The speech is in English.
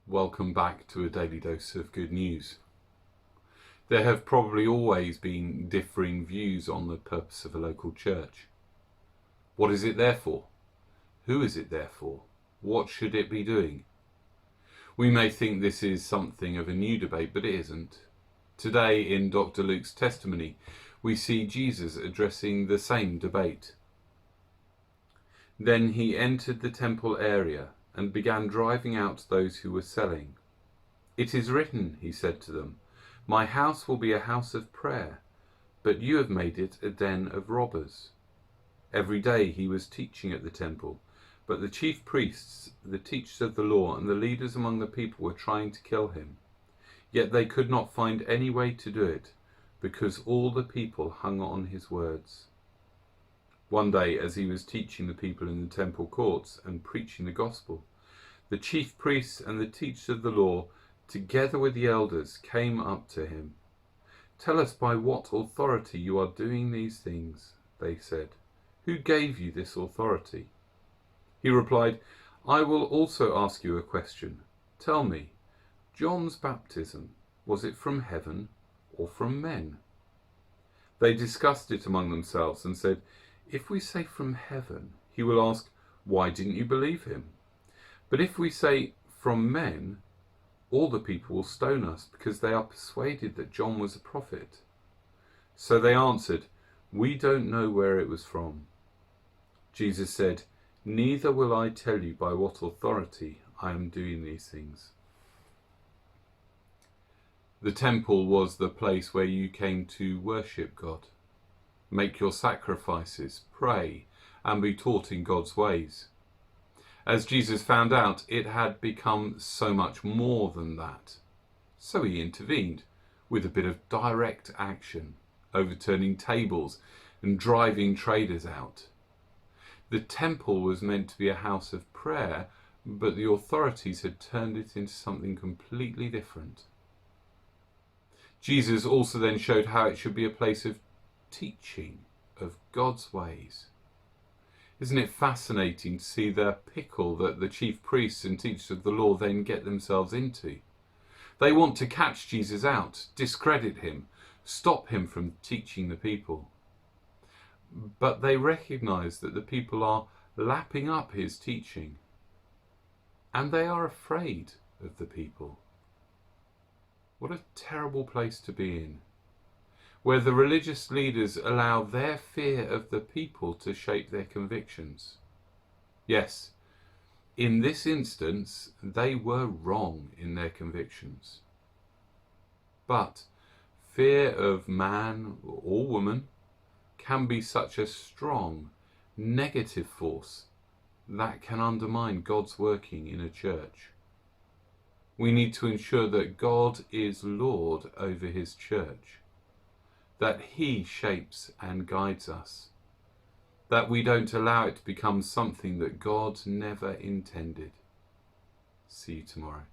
Welcome back to a daily dose of good news. There have probably always been differing views on the purpose of a local church. What is it there for? Who is it there for? What should it be doing? We may think this is something of a new debate, but it isn't. Today in Dr. Luke's testimony, we see Jesus addressing the same debate. Then he entered the temple area and began driving out those who were selling. "It is written," he said to them, "My house will be a house of prayer, but you have made it a den of robbers." Every day he was teaching at the temple, but the chief priests, the teachers of the law, and the leaders among the people were trying to kill him. Yet they could not find any way to do it, because all the people hung on his words. One day, as he was teaching the people in the temple courts and preaching the gospel, the chief priests and the teachers of the law, together with the elders, came up to him. "Tell us by what authority you are doing these things," they said. "Who gave you this authority?" He replied, "I will also ask you a question. Tell me, John's baptism, was it from heaven or from men?" They discussed it among themselves and said, "If we say from heaven, he will ask, 'Why didn't you believe him?' But if we say from men, all the people will stone us because they are persuaded that John was a prophet." So they answered, "We don't know where it was from." Jesus said, "Neither will I tell you by what authority I am doing these things." The temple was the place where you came to worship God, make your sacrifices, pray, and be taught in God's ways. As Jesus found out, it had become so much more than that. So he intervened with a bit of direct action, overturning tables and driving traders out. The temple was meant to be a house of prayer, but the authorities had turned it into something completely different. Jesus also then showed how it should be a place of teaching of God's ways. Isn't it fascinating to see the pickle that the chief priests and teachers of the law then get themselves into? They want to catch Jesus out, discredit him, stop him from teaching the people. But they recognize that the people are lapping up his teaching, and they are afraid of the people. What a terrible place to be in, where the religious leaders allow their fear of the people to shape their convictions. Yes, in this instance, they were wrong in their convictions. But fear of man or woman can be such a strong, negative force that can undermine God's working in a church. We need to ensure that God is Lord over his church, that he shapes and guides us, that we don't allow it to become something that God never intended. See you tomorrow.